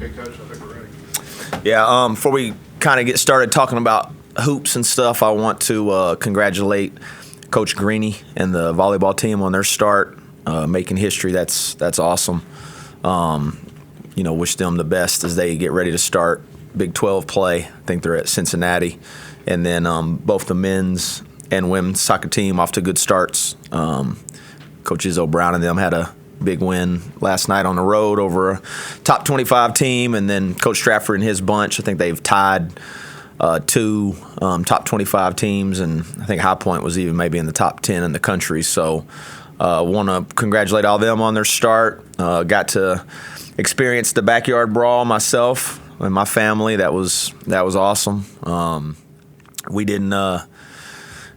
Okay, Coach, I think we're ready. Yeah, before we kind of get started talking about hoops and stuff, I want to congratulate Coach Greeny and the volleyball team on their start, making history. That's awesome. Wish them the best as they get ready to start Big 12 play. I think they're at Cincinnati. And then both the men's and women's soccer team off to good starts. Coach Izzo Brown and them had a big win last night on the road over a top 25 team. And then Coach Stratford and his bunch, I think they've tied two top 25 teams. And I think High Point was even maybe in the top 10 in the country. So want to congratulate all of them on their start. Got to experience the backyard brawl myself and my family. That was awesome.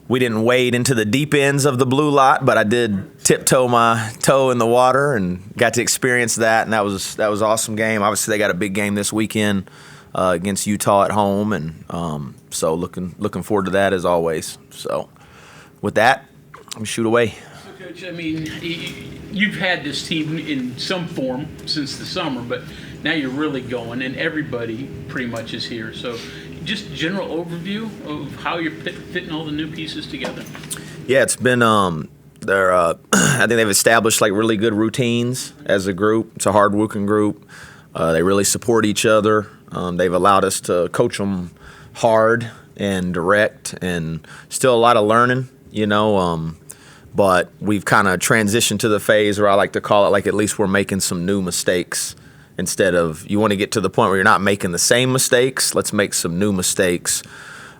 We didn't wade into the deep ends of the blue lot, but I did tiptoe my toe in the water and got to experience that, and that was an awesome game. Obviously, they got a big game this weekend against Utah at home, and so looking forward to that as always. So, with that, let me shoot away. So, Coach, I mean, you've had this team in some form since the summer, but now you're really going, and everybody pretty much is here. So, just general overview of how you're fitting all the new pieces together. Yeah, it's been I think they've established like really good routines as a group. It's a hard-working group. They really support each other. They've allowed us to coach them hard and direct, and still a lot of learning, but we've kind of transitioned to the phase where I like to call it like at least we're making some new mistakes. Instead of you want to get to the point where you're not making the same mistakes, let's make some new mistakes,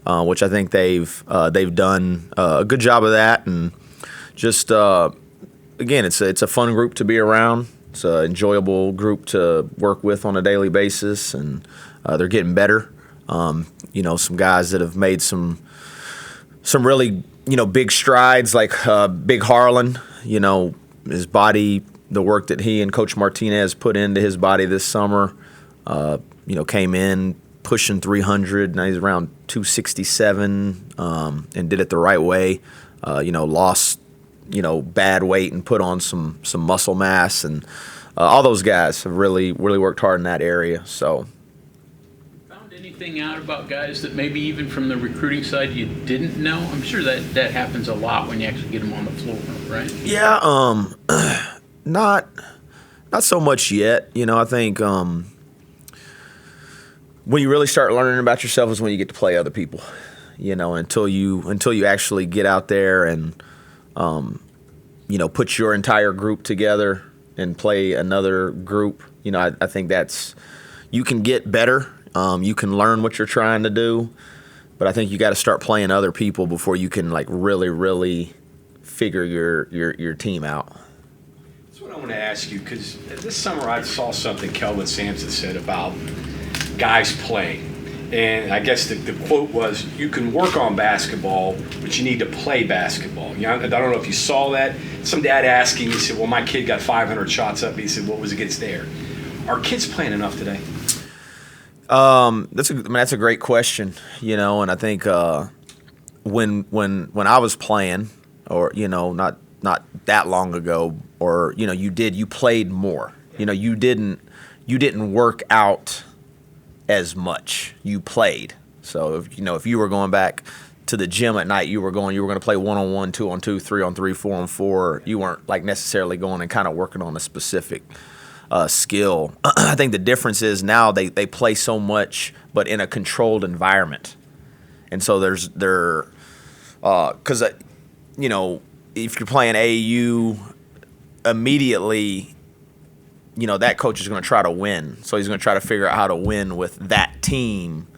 which I think they've done a good job of that. And just again, it's a fun group to be around. It's an enjoyable group to work with on a daily basis, and they're getting better. Some guys that have made some really big strides, like Big Harlan. His body. The work that he and Coach Martinez put into his body this summer, came in pushing 300. Now he's around 267 and did it the right way. Lost, bad weight and put on some muscle mass. And all those guys have really worked hard in that area. So. Found anything out about guys that maybe even from the recruiting side you didn't know? I'm sure that happens a lot when you actually get them on the floor, right? Yeah, Not so much yet. I think when you really start learning about yourself is when you get to play other people. Until you actually get out there and put your entire group together and play another group. I think you can get better. You can learn what you're trying to do, but I think you got to start playing other people before you can like really figure your team out. I want to ask you, because this summer I saw something Kelvin Sampson said about guys playing. And I guess the quote was, you can work on basketball, but you need to play basketball. I don't know if you saw that. Some dad asking, he said, well, my kid got 500 shots up. He said, what was against there? Are kids playing enough today? That's a great question, and I think when I was playing, or, not that long ago, or you played more. You didn't work out as much. You played. So if you were going back to the gym at night, you were going to play 1-on-1, 2-on-2, 3-on-3, 4-on-4. You weren't like necessarily going and kind of working on a specific skill. I think the difference is now they play so much, but in a controlled environment, and so because if you're playing AAU, immediately, that coach is going to try to win. So he's going to try to figure out how to win with that team,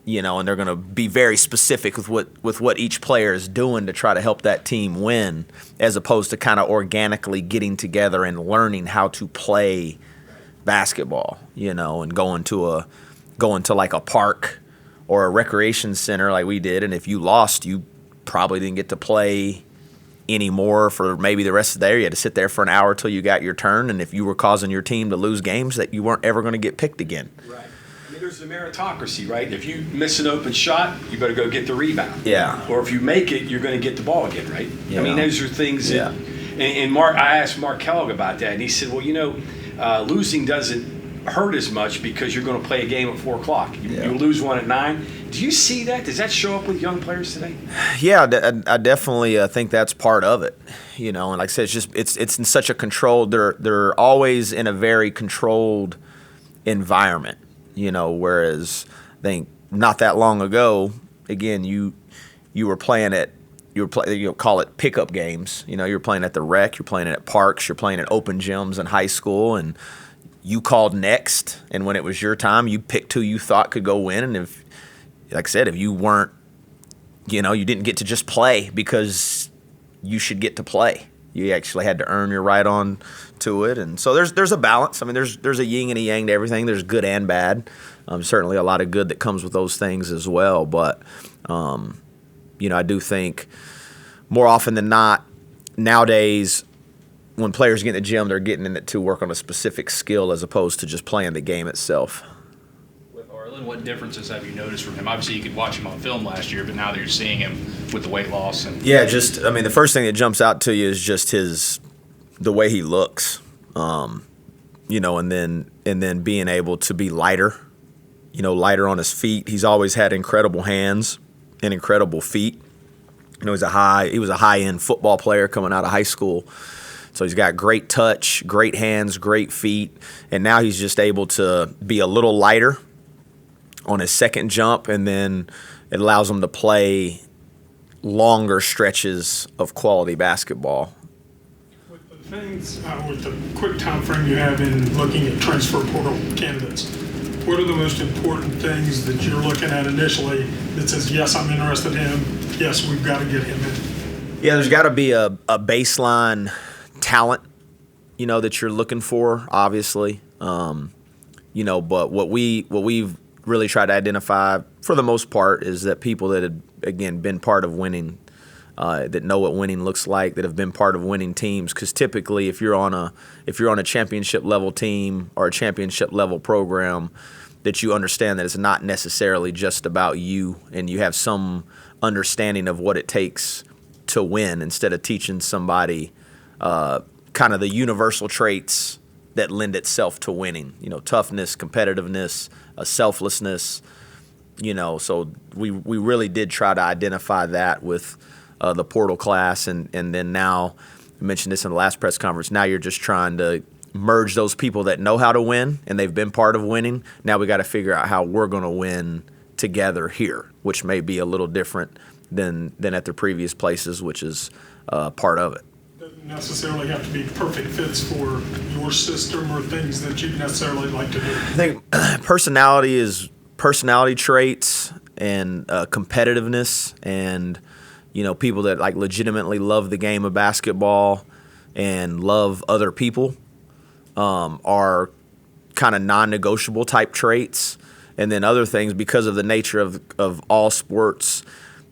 and they're going to be very specific with what each player is doing to try to help that team win, as opposed to kind of organically getting together and learning how to play basketball, and going to like a park or a recreation center like we did. And if you lost, you probably didn't get to play anymore for maybe the rest of the day. You had to sit there for an hour till you got your turn, and if you were causing your team to lose games, that you weren't ever going to get picked again. Right. I mean, there's a meritocracy, right? If you miss an open shot, you better go get the rebound. Yeah. Or if you make it, you're going to get the ball again, right? Yeah. I mean, those are things that – and I asked Mark Kellogg about that, and he said, well, losing doesn't hurt as much because you're going to play a game at 4 o'clock. You lose one at 9. Do you see that? Does that show up with young players today? Yeah, I definitely think that's part of it. And like I said, it's in such a controlled. They're always in a very controlled environment. Whereas I think not that long ago, again, you were playing at. Call it pickup games. You're playing at the rec, you're playing at parks, you're playing at open gyms in high school, and you called next. And when it was your time, you picked who you thought could go win. And if, like I said, if you weren't, you didn't get to just play because you should get to play. You actually had to earn your right on to it. And so there's a balance. I mean, there's a yin and a yang to everything. There's good and bad. Certainly a lot of good that comes with those things as well. But I do think more often than not, nowadays, when players get in the gym, they're getting in it to work on a specific skill as opposed to just playing the game itself. With Arlen, what differences have you noticed from him? Obviously, you could watch him on film last year, but now that you're seeing him with the weight loss. The first thing that jumps out to you is just the way he looks, and then being able to be lighter, lighter on his feet. He's always had incredible hands and incredible feet. He was a high-end football player coming out of high school. So he's got great touch, great hands, great feet, and now he's just able to be a little lighter on his second jump, and then it allows him to play longer stretches of quality basketball. With the things, with the quick time frame you have in looking at transfer portal candidates, what are the most important things that you're looking at initially that says, yes, I'm interested in him, yes, we've got to get him in? Yeah, there's got to be a baseline talent, that you're looking for, obviously. But what we've really tried to identify, for the most part, is that people that have, again, been part of winning, that know what winning looks like, that have been part of winning teams. Because typically, if you're on a championship level team or a championship level program, that you understand that it's not necessarily just about you, and you have some understanding of what it takes to win, instead of teaching somebody kind of the universal traits that lend itself to winning. Toughness, competitiveness, selflessness. So we really did try to identify that with the portal class, and then now, I mentioned this in the last press conference, now you're just trying to merge those people that know how to win and they've been part of winning. Now we got to figure out how we're going to win together here, which may be a little different than at the previous places, which is part of it. Doesn't necessarily have to be perfect fits for your system or things that you'd necessarily like to do. I think personality traits and competitiveness, and people that like legitimately love the game of basketball and love other people are kind of non-negotiable type traits. And then other things, because of the nature of all sports,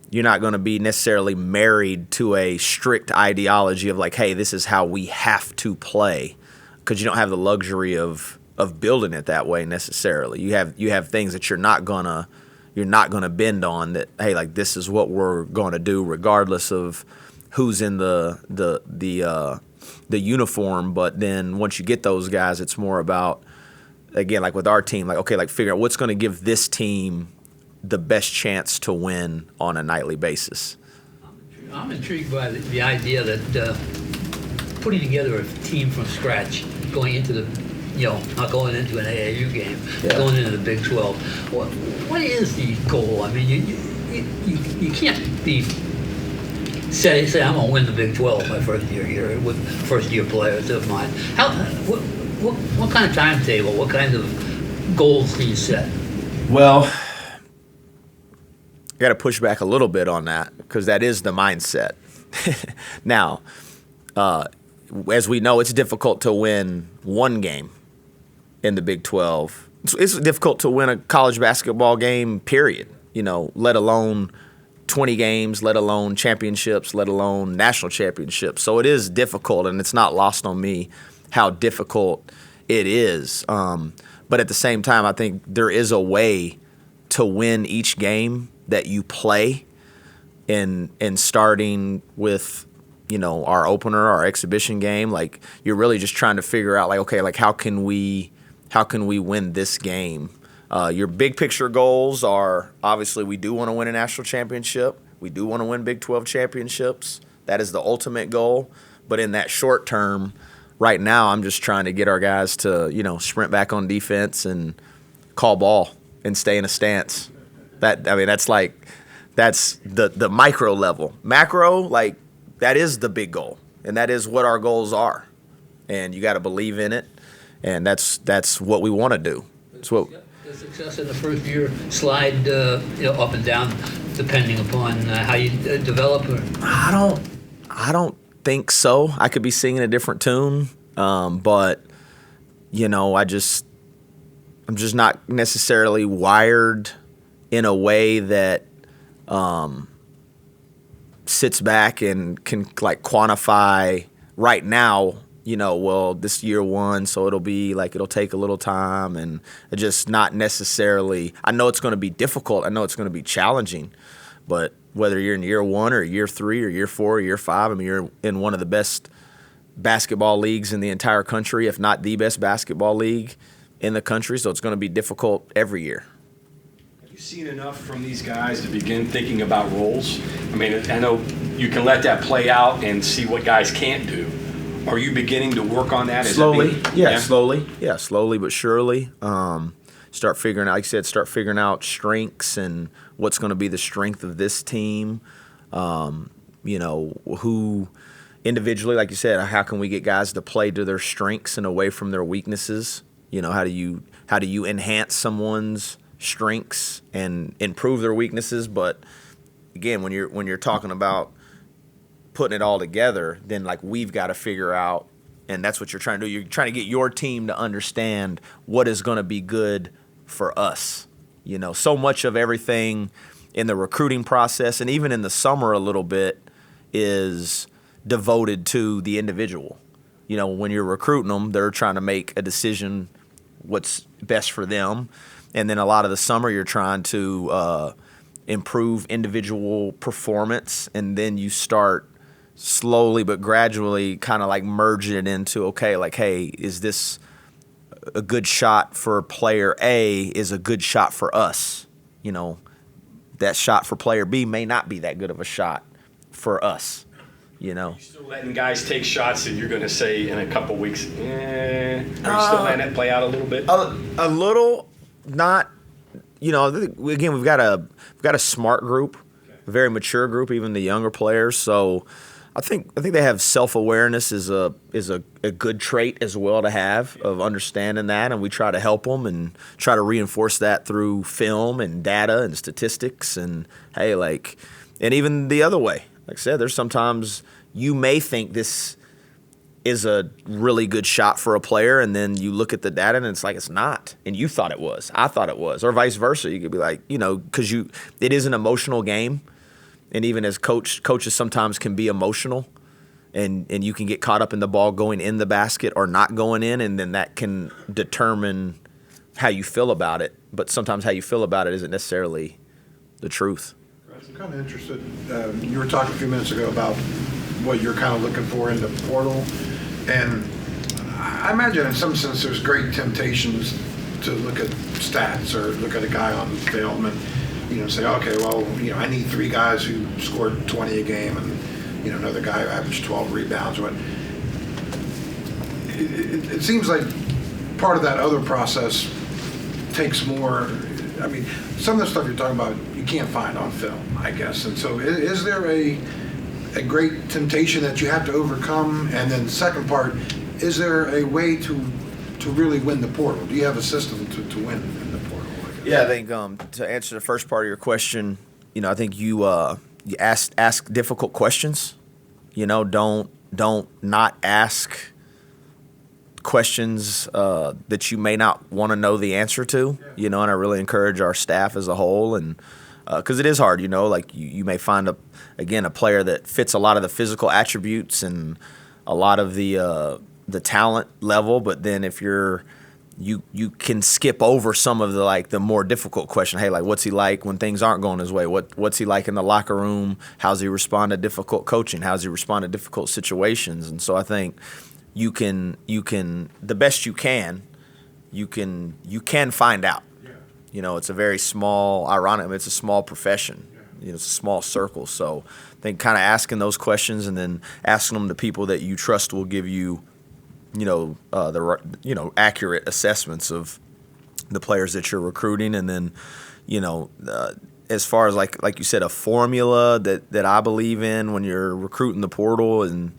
you're not going to be necessarily married to a strict ideology of like, hey, this is how we have to play, because you don't have the luxury of building it that way necessarily. You have things that you're not gonna bend on, that, hey, like, this is what we're going to do regardless of who's in the uniform. But then once you get those guys, it's more about, again, like with our team, like, okay, like figure out what's going to give this team the best chance to win on a nightly basis. I'm intrigued by the idea that putting together a team from scratch, going into not going into an AAU game, going into the Big 12. What is the goal? I mean, you can't be say I'm going to win the Big 12 my first year here with first year players of mine. What kind of timetable? What kind of goals do you set? Well, I got to push back a little bit on that, because that is the mindset. Now, as we know, it's difficult to win one game in the Big 12. It's difficult to win a college basketball game, period, let alone 20 games, let alone championships, let alone national championships. So it is difficult, and it's not lost on me how difficult it is. But at the same time, I think there is a way to win each game that you play, in starting with, our opener, our exhibition game. Like, you're really just trying to figure out, like, okay, like, how can we how can we win this game? Your big picture goals are, obviously, we do want to win a national championship. We do want to win Big 12 championships. That is the ultimate goal. But in that short term, right now, I'm just trying to get our guys to, sprint back on defense and call ball and stay in a stance. That's the micro level. Macro, that is the big goal, and that is what our goals are. And you got to believe in it, and that's what we want to do. It's what the success in the first year slide up and down depending upon how you develop. I don't think so. I could be singing a different tune, but I'm just not necessarily wired in a way that sits back and can quantify right now. This year one, so it'll take a little time, and just not necessarily. I know it's going to be difficult. I know it's going to be challenging, but whether you're in year one or year 3 or year 4 or year 5, you're in one of the best basketball leagues in the entire country, if not the best basketball league in the country, so it's going to be difficult every year. Have you seen enough from these guys to begin thinking about roles? I know you can let that play out and see what guys can't do. Are you beginning to work on that? Slowly, slowly but surely. Start figuring out strengths and what's going to be the strength of this team. Who individually, like you said, how can we get guys to play to their strengths and away from their weaknesses? How do you enhance someone's strengths and improve their weaknesses? But again, when you're talking about putting it all together, then we've got to figure out, and that's what you're trying to do. You're trying to get your team to understand what is going to be good for us. So much of everything in the recruiting process and even in the summer a little bit is devoted to the individual. When you're recruiting them, they're trying to make a decision what's best for them. And then a lot of the summer you're trying to improve individual performance, and then you start slowly but gradually kind of merging it into, hey, is this a good shot for player A is a good shot for us? That shot for player B may not be that good of a shot for us. Are you still letting guys take shots that you're going to say in a couple weeks, are you still letting it play out a little bit? A little, not, again, we've got a smart group, a very mature group, even the younger players. So I think they have self-awareness is a good trait as well to have, of understanding that, and we try to help them and try to reinforce that through film and data and statistics, and and even the other way. Like I said, there's sometimes you may think this is a really good shot for a player, and then you look at the data and it's it's not, and you thought it was, I thought it was, or vice versa. You could be because it is an emotional game. And even as coaches sometimes can be emotional, and you can get caught up in the ball going in the basket or not going in, and then that can determine how you feel about it. But sometimes how you feel about it isn't necessarily the truth. I'm kind of interested. You were talking a few minutes ago about what you're kind of looking for in the portal, and I imagine in some sense there's great temptations to look at stats or look at a guy on film and say, okay, well, I need 3 guys who scored 20 a game and, another guy who averaged 12 rebounds. It seems like part of that other process takes more. Some of the stuff you're talking about you can't find on film, I guess. And so is there a great temptation that you have to overcome? And then second part, is there a way to really win the portal? Do you have a system to win in the portal? Yeah, I think to answer the first part of your question, I think you ask difficult questions. Don't not ask questions that you may not want to know the answer to. And I really encourage our staff as a whole, and because it is hard. You may find a player that fits a lot of the physical attributes and a lot of the talent level, but then if you can skip over some of the more difficult question. Hey, what's he like when things aren't going his way? What's he like in the locker room? How's he respond to difficult coaching? How's he respond to difficult situations? And so I think you can the best you can you can find out. You know, it's a very small, ironic, I mean, it's a small profession. You know, it's a small circle. So I think kind of asking those questions and then asking them to people that you trust will give you, accurate assessments of the players that you're recruiting. And then, as far as like you said, a formula that I believe in when you're recruiting the portal, and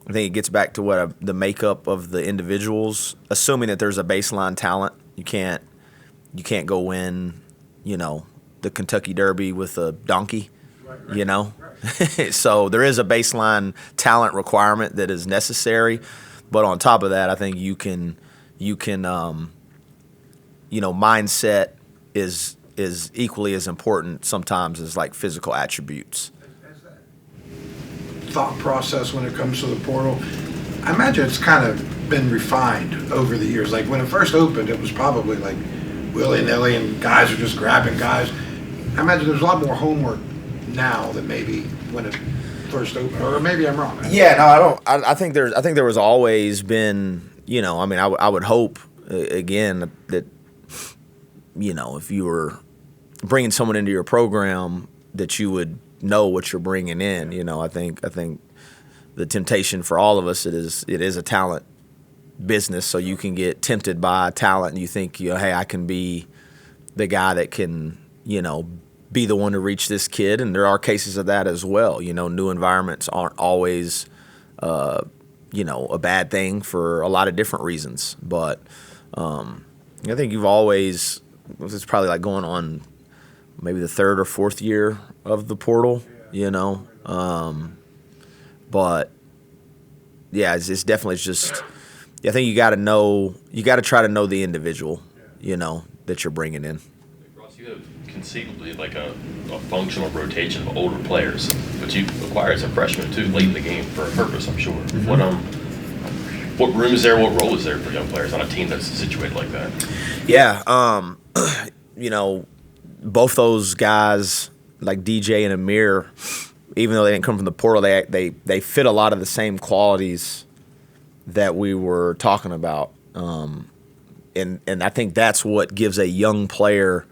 I think it gets back to the makeup of the individuals, assuming that there's a baseline talent. You can't go win, the Kentucky Derby with a donkey, Right. So there is a baseline talent requirement that is necessary, but on top of that, I think you can mindset is equally as important sometimes as like physical attributes. Thought process when it comes to the portal, I imagine it's kind of been refined over the years. Like when it first opened, it was probably like willy-nilly and guys are just grabbing guys. I imagine there's a lot more homework now than maybe when it first opened, or maybe I'm wrong. Yeah, no, I don't. I think there was always been, I would hope again that, if you were bringing someone into your program, that you would know what you're bringing in. I think the temptation for all of us, it is a talent business, so you can get tempted by talent and you think, hey, I can be the guy that can, be the one to reach this kid. And there are cases of that as well. New environments aren't always, a bad thing for a lot of different reasons. But I think it's probably like going on maybe the third or fourth year of the portal, but yeah, it's definitely just, I think you got to try to know the individual, that you're bringing in. Ross, you have conceivably like a functional rotation of older players, but you acquire as a freshman too late in the game for a purpose, I'm sure. Mm-hmm. What room is there? What role is there for young players on a team that's situated like that? Yeah, both those guys like DJ and Amir, even though they didn't come from the portal, they fit a lot of the same qualities that we were talking about. And I think that's what gives a young player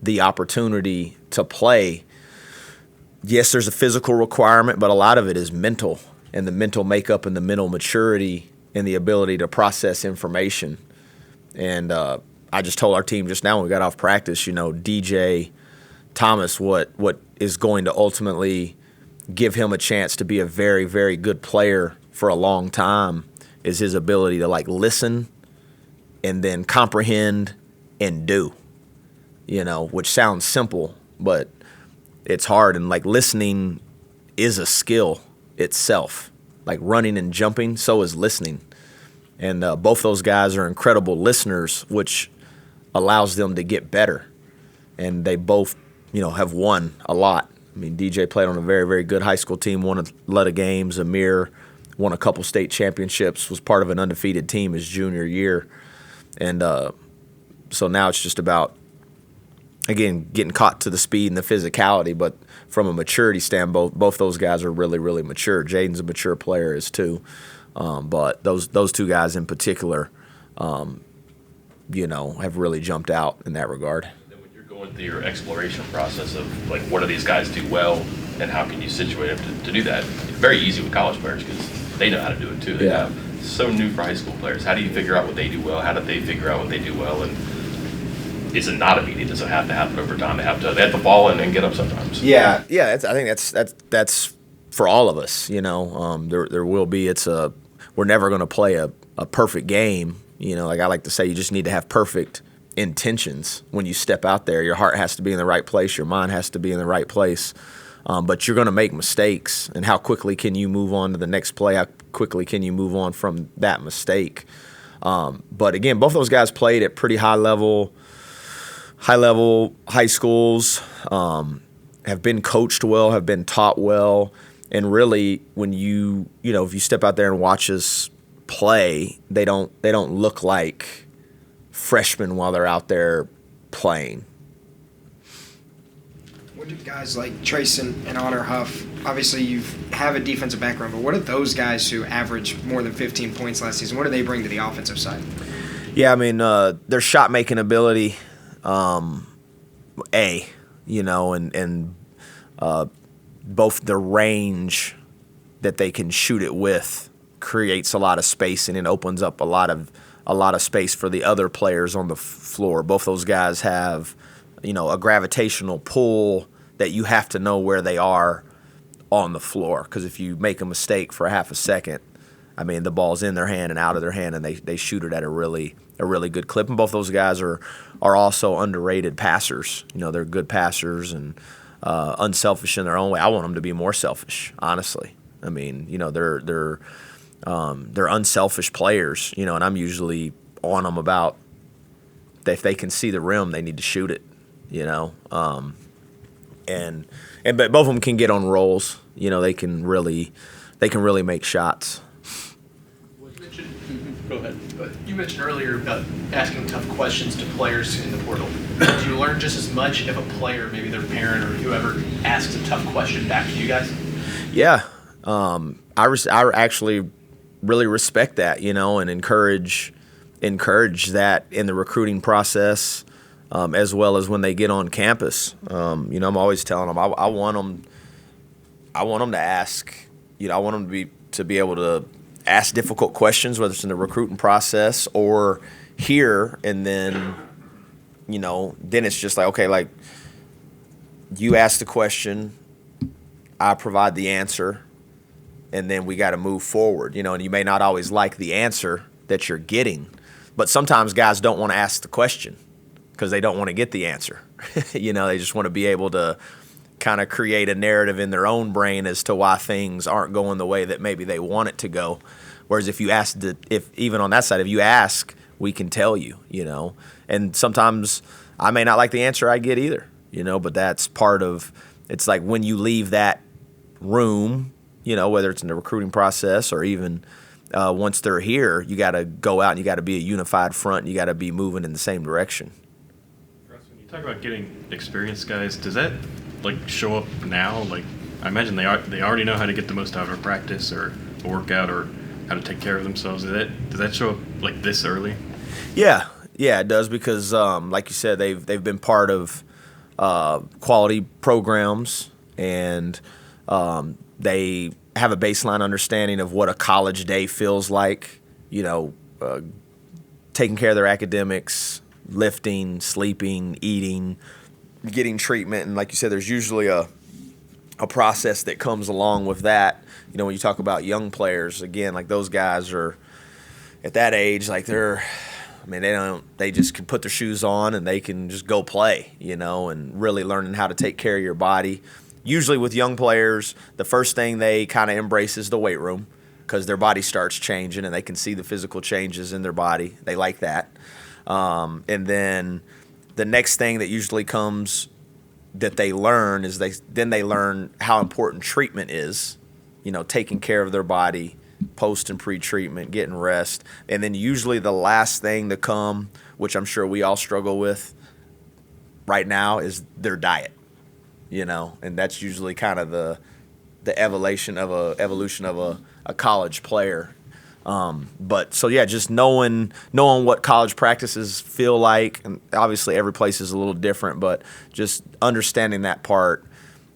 the opportunity to play. Yes, there's a physical requirement, but a lot of it is mental, and the mental makeup and the mental maturity and the ability to process information. And I just told our team just now when we got off practice, DJ Thomas, what is going to ultimately give him a chance to be a very, very good player for a long time is his ability to listen and then comprehend and do, which sounds simple, but it's hard. And listening is a skill itself. Like running and jumping, so is listening. And both those guys are incredible listeners, which allows them to get better. And they both, have won a lot. I mean, DJ played on a very, very good high school team, won a lot of games. Amir won a couple state championships, was part of an undefeated team his junior year. And so now it's just about, again, getting caught to the speed and the physicality. But from a maturity standpoint, both those guys are really, really mature. Jaden's a mature player is too. But those two guys in particular, have really jumped out in that regard. Going through your exploration process of what do these guys do well and how can you situate them to do that? It's very easy with college players because they know how to do it too. They have so new for high school players. How do you figure out what they do well? How do they figure out what they do well? And is it not immediate? Does it have to happen over time? They have to fall in and get up sometimes. Yeah. I think that's for all of us. There will be. We're never going to play a perfect game. I like to say, you just need to have perfect intentions when you step out there. Your heart has to be in the right place. Your mind has to be in the right place. But you're going to make mistakes. And how quickly can you move on to the next play? How quickly can you move on from that mistake? But again, both those guys played at pretty high level high schools, have been coached well, have been taught well. And really, when if you step out there and watch us play, they don't look like freshmen while they're out there playing. What do guys like Treysen and Honor Huff, obviously you have a defensive background, but what are those guys who averaged more than 15 points last season? What do they bring to the offensive side? Yeah, I mean, their shot making ability, and both the range that they can shoot it with creates a lot of space, and it opens up a lot of space for the other players on the floor. Both those guys have, a gravitational pull that you have to know where they are on the floor, because if you make a mistake for a half a second, I mean, the ball's in their hand and out of their hand, and they shoot it at a really good clip. And both those guys are also underrated passers. They're good passers and unselfish in their own way. I want them to be more selfish, honestly. I mean, they're unselfish players, and I'm usually on them about if they can see the rim, they need to shoot it, but both of them can get on rolls. They can really make shots. Go ahead. But you mentioned earlier about asking tough questions to players in the portal. Do you learn just as much if a player, maybe their parent or whoever, asks a tough question back to you guys? Yeah, I actually really respect that, and encourage that in the recruiting process, as well as when they get on campus. I'm always telling them I want them to ask. I want them to be able to ask difficult questions, whether it's in the recruiting process or here, and then then it's just like, okay, like you ask the question, I provide the answer, and then we got to move forward, and you may not always like the answer that you're getting, but sometimes guys don't want to ask the question because they don't want to get the answer. They just want to be able to kind of create a narrative in their own brain as to why things aren't going the way that maybe they want it to go. Whereas if you ask, even on that side, if you ask, we can tell you, And sometimes I may not like the answer I get either, but that's part of, it's like when you leave that room, whether it's in the recruiting process or even once they're here, you got to go out and you got to be a unified front and you got to be moving in the same direction. When you talk about getting experienced guys, does that show up now? I imagine they already know how to get the most out of a practice or a workout or how to take care of themselves. Does that show up this early? Yeah, it does, because like you said, they've been part of quality programs, and they have a baseline understanding of what a college day feels like. Taking care of their academics, lifting, sleeping, eating, getting treatment, and like you said, there's usually a process that comes along with that. When you talk about young players, again, like those guys are at that age, they just can put their shoes on and they can just go play, and really learning how to take care of your body. Usually with young players, the first thing they kind of embrace is the weight room, because their body starts changing and they can see the physical changes in their body. They like that. And then the next thing that usually comes that they learn is they learn how important treatment is, taking care of their body, post and pre-treatment, getting rest. And then usually the last thing to come, which I'm sure we all struggle with right now, is their diet, and that's usually kind of the evolution of a college player. But so yeah, just knowing what college practices feel like, and obviously every place is a little different, but just understanding that part,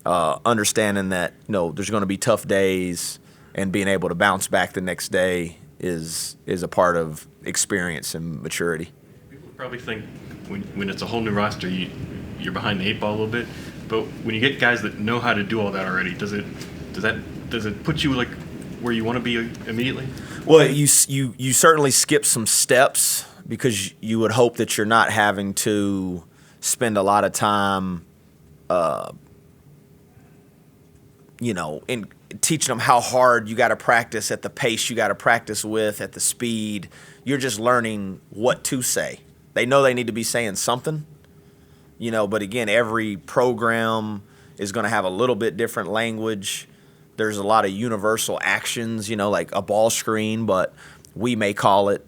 understanding that there's going to be tough days, and being able to bounce back the next day is a part of experience and maturity. People probably think when it's a whole new roster, you're behind the eight ball a little bit, but when you get guys that know how to do all that already, does it put you where you want to be immediately? Well, you certainly skip some steps, because you would hope that you're not having to spend a lot of time, in teaching them how hard you got to practice at the pace you got to practice with, at the speed. You're just learning what to say. They know they need to be saying something, but again, every program is going to have a little bit different language. There's a lot of universal actions, like a ball screen, but we may call it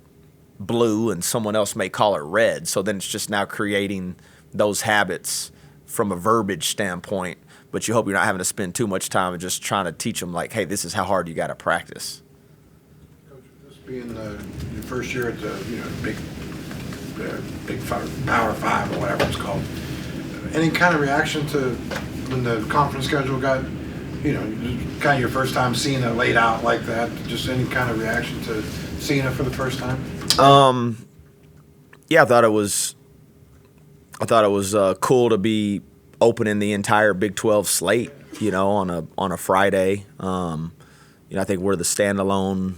blue and someone else may call it red. So then it's just now creating those habits from a verbiage standpoint, but you hope you're not having to spend too much time just trying to teach them, hey, this is how hard you got to practice. Coach, with this being your first year at the Power Five or whatever it's called. Any kind of reaction to when the conference schedule got, kind of your first time seeing it laid out like that? Just any kind of reaction to seeing it for the first time? Yeah, I thought it was cool to be opening the entire Big 12 slate, on a Friday. I think we're the standalone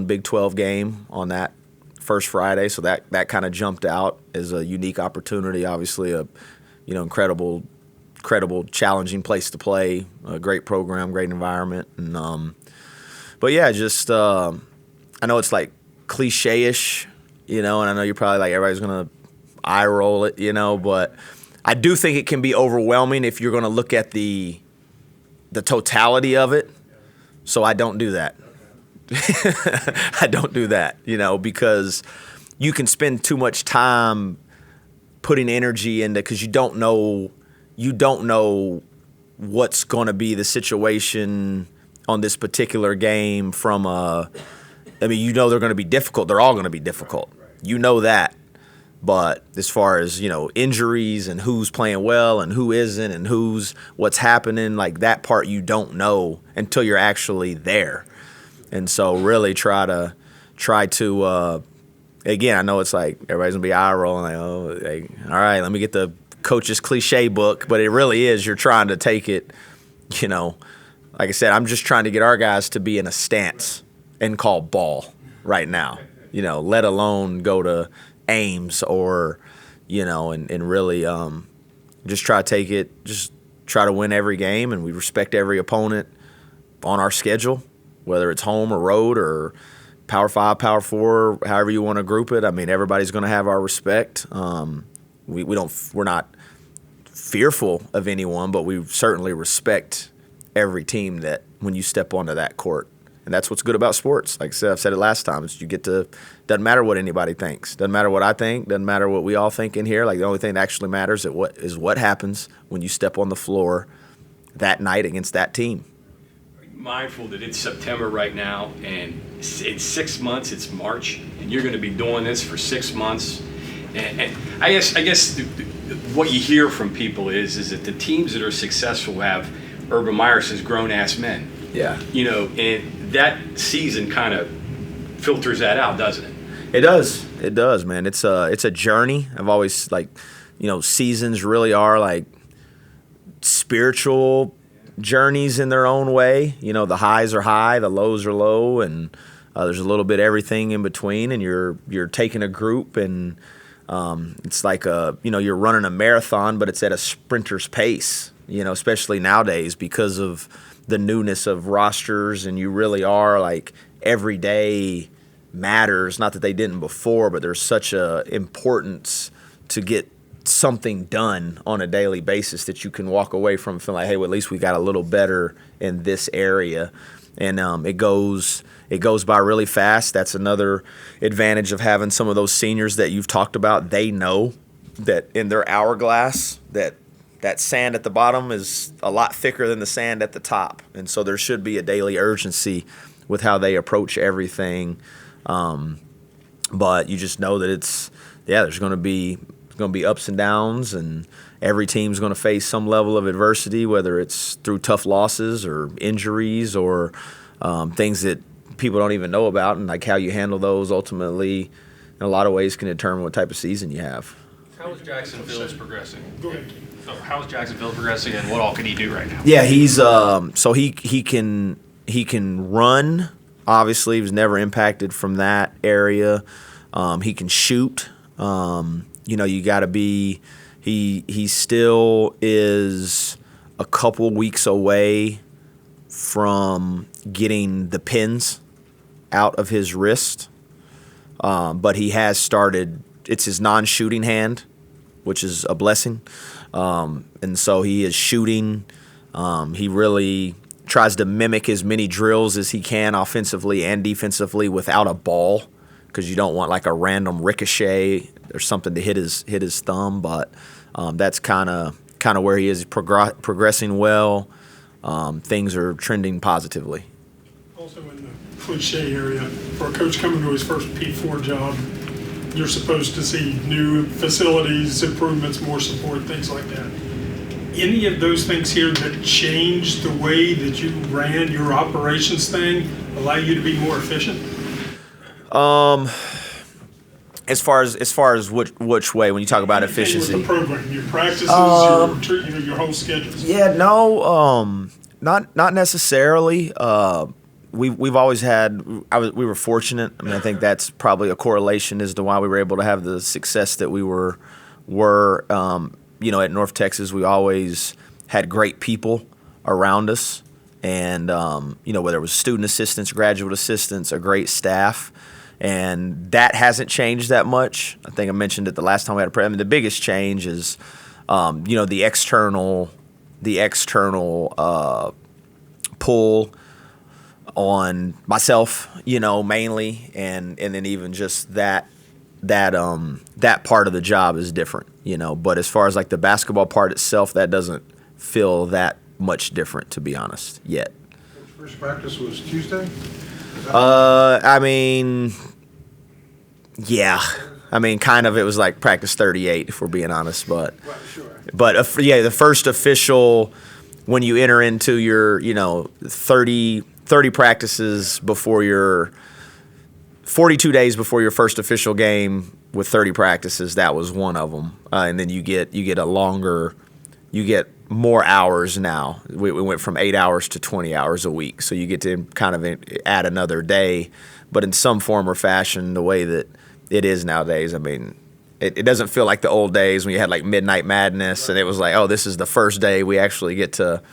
Big 12 game on that first Friday, so that kind of jumped out as a unique opportunity. Obviously, a incredible, challenging place to play, a great program, great environment, and but yeah, just I know it's like cliche-ish, and I know you're probably like everybody's gonna eye roll it, but I do think it can be overwhelming if you're gonna look at the totality of it. So I don't do that. I don't do that, because you can spend too much time putting energy into, because you don't know what's going to be the situation on this particular game from they're going to be difficult. They're all going to be difficult. You know that. But as far as, injuries and who's playing well and who isn't and what's happening, like that part you don't know until you're actually there. And so really try to again, I know it's like everybody's going to be eye rolling, all right, let me get the coach's cliche book. But it really is, you're trying to take it, like I said, I'm just trying to get our guys to be in a stance and call ball right now, let alone go to Ames or, and really just try to take it, just try to win every game, and we respect every opponent on our schedule, whether it's home or road or Power 5, Power 4, however you want to group it. I mean, everybody's going to have our respect. We're not fearful of anyone, but we certainly respect every team that when you step onto that court. And that's what's good about sports. Like I said, I've said it last time, is doesn't matter what anybody thinks. Doesn't matter what I think. Doesn't matter what we all think in here. Like, the only thing that actually matters is what happens when you step on the floor that night against that team. Mindful that it's September right now, and in 6 months it's March, and you're going to be doing this for 6 months. And I guess what you hear from people is that the teams that are successful have Urban Meyer says grown-ass men. Yeah. And that season kind of filters that out, doesn't it? It does, man. It's a journey. I've always, seasons really are like spiritual journeys in their own way. The highs are high, the lows are low, and there's a little bit of everything in between, and you're taking a group, and it's like you're running a marathon, but it's at a sprinter's pace, especially nowadays because of the newness of rosters, and you really are like every day matters. Not that they didn't before, but there's such a importance to get something done on a daily basis that you can walk away from feeling like, hey, well, at least we got a little better in this area. And it goes by really fast. That's another advantage of having some of those seniors that you've talked about. They know that in their hourglass that sand at the bottom is a lot thicker than the sand at the top. And so there should be a daily urgency with how they approach everything. But you just know that there's going to be ups and downs, and every team's going to face some level of adversity, whether it's through tough losses or injuries or things that people don't even know about, and like how you handle those ultimately in a lot of ways can determine what type of season you have. How is Jacksonville progressing? Go ahead. So how is Jacksonville progressing, and what all can he do right now? Yeah, he's so he can run. Obviously, he was never impacted from that area. He can shoot. You got to be. He still is a couple weeks away from getting the pins out of his wrist, but he has started. It's his non-shooting hand, which is a blessing, and so he is shooting. He really tries to mimic as many drills as he can offensively and defensively without a ball, because you don't want like a random ricochet or something to hit his thumb. But that's kind of where he is progressing well. Things are trending positively. Also in cliche area, for a coach coming to his first P4 job, you're supposed to see new facilities, improvements, more support, things like that. Any of those things here that changed the way that you ran your operations thing allow you to be more efficient? As far as which way, when you talk about efficiency, with the program, your practices, your whole schedules. Yeah, no, not necessarily. We've always had. We were fortunate. I mean, I think that's probably a correlation as to why we were able to have the success that we were. At North Texas, we always had great people around us, and whether it was student assistants, graduate assistants, a great staff. And that hasn't changed that much. I think I mentioned it the last time we had a program. I mean, the biggest change is, the external pull on myself, mainly, and then even just that part of the job is different, But as far as like the basketball part itself, that doesn't feel that much different, to be honest, yet. First practice was Tuesday? Yeah. Kind of. It was like practice 38, if we're being honest, but Right, sure. the first official, when you enter into your 30 practices before your 42 days before your first official game with 30 practices, that was one of them, and then you get more hours now. We went from 8 hours to 20 hours a week, so you get to kind of add another day, but in some form or fashion, the way that it is nowadays. It doesn't feel like the old days when you had like Midnight Madness, and it was like, oh, this is the first day we actually get to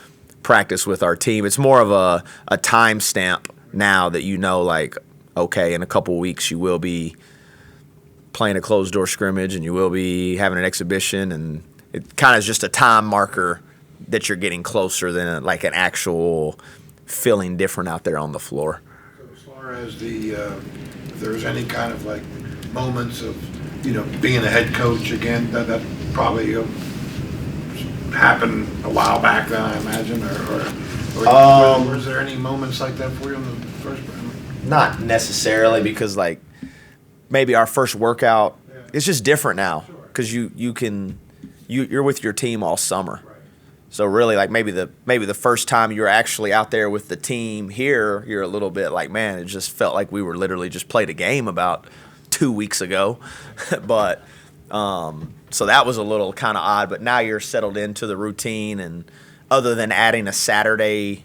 practice with our team. It's more of a time stamp now that like, okay, in a couple of weeks you will be playing a closed-door scrimmage and you will be having an exhibition, and it kind of is just a time marker that you're getting closer than like an actual feeling different out there on the floor. So as far as if there's any kind of like moments of, being a head coach again, that probably happened a while back then, I imagine, or was there any moments like that for you in the first? Not necessarily, because like maybe our first workout, it's just different now because you're with your team all summer. So really, like maybe the first time you're actually out there with the team here, you're a little bit like, man, it just felt like we were literally just played a game about 2 weeks ago. But so that was a little kind of odd. But now you're settled into the routine, and other than adding a Saturday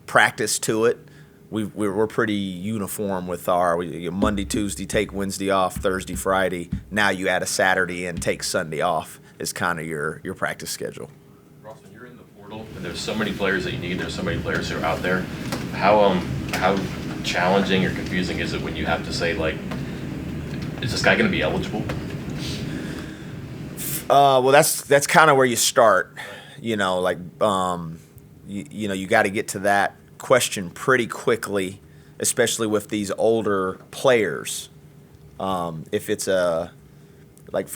practice to it, we're pretty uniform with Monday, Tuesday, take Wednesday off, Thursday, Friday. Now you add a Saturday and take Sunday off is kind of your practice schedule. And there's so many players that you need. There's so many players who are out there. How challenging or confusing is it when you have to say, like, is this guy going to be eligible? Well, that's kind of where you start. You got to get to that question pretty quickly, especially with these older players. If it's for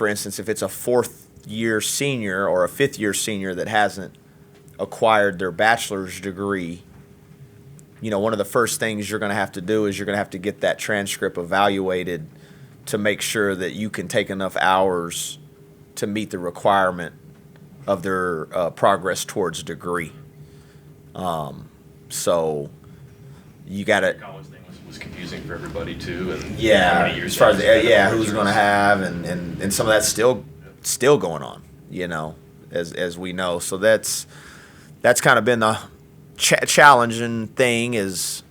instance, if it's a fourth-year senior or a fifth-year senior that hasn't acquired their bachelor's degree, one of the first things you're going to have to do is you're going to have to get that transcript evaluated to make sure that you can take enough hours to meet the requirement of their progress towards degree. So you got to. College thing was confusing for everybody too, and as far as who's going to have, and some of that's still going on, as we know. So that's kind of been the challenging thing is,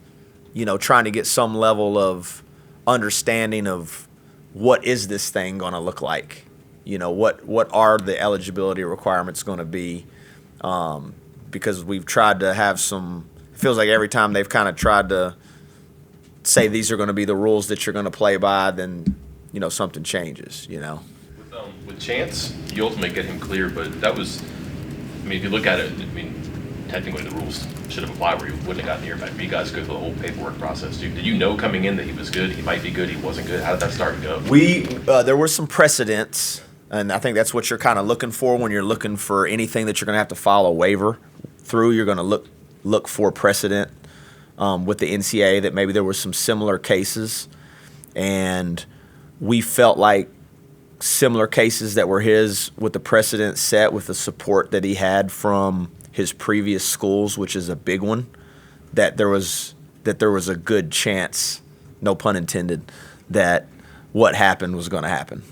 trying to get some level of understanding of what is this thing going to look like. What are the eligibility requirements going to be? Because we've tried to have some. It feels like every time they've kind of tried to say these are going to be the rules that you're going to play by, then something changes. With Chance, you ultimately get him clear, but that was. If you look at it, technically the rules should have applied where he wouldn't have gotten here, but you guys go through the whole paperwork process too. Did you know coming in that he was good, he might be good, he wasn't good? How did that start to go? There were some precedents, and I think that's what you're kind of looking for when you're looking for anything that you're going to have to file a waiver through. You're going to look for precedent. with the NCAA that maybe there were some similar cases, and we felt like similar cases that were his with the precedent set with the support that he had from his previous schools, which is a big one, that there was a good chance, no pun intended, that what happened was going to happen.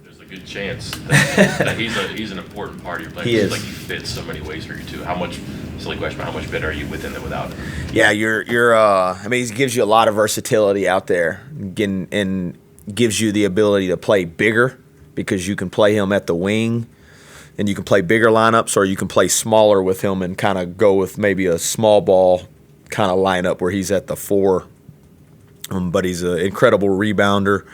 There's a good chance that he's an important part of your play. He is. Like he fits so many ways for you too. How much, silly question, but how much better are you with him than without him? Yeah, I mean, he gives you a lot of versatility out there, and gives you the ability to play bigger because you can play him at the wing, and you can play bigger lineups, or you can play smaller with him and kind of go with maybe a small ball kind of lineup where he's at the 4. But he's an incredible rebounder,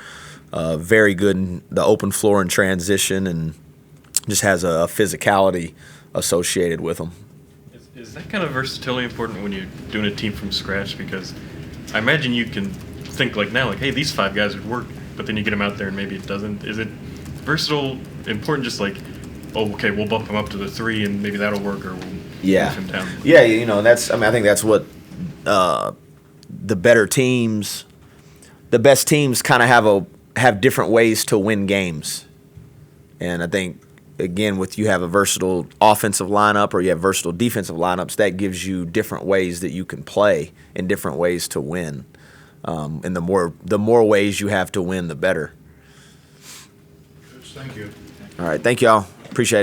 very good in the open floor and transition, and just has a physicality associated with him. Is that kind of versatility important when you're doing a team from scratch? Because I imagine you can think like now, like, hey, these 5 guys would work, but then you get them out there and maybe it doesn't. Is it versatile important just like, oh, okay, we'll bump him up to the 3 and maybe that'll work, or we'll move him down? Yeah, I think that's what the better teams, the best teams kind of have different ways to win games. And I think, again, with you have a versatile offensive lineup or you have versatile defensive lineups, that gives you different ways that you can play and different ways to win. And the more ways you have to win, the better. Thank you. All right, thank y'all. Appreciate it.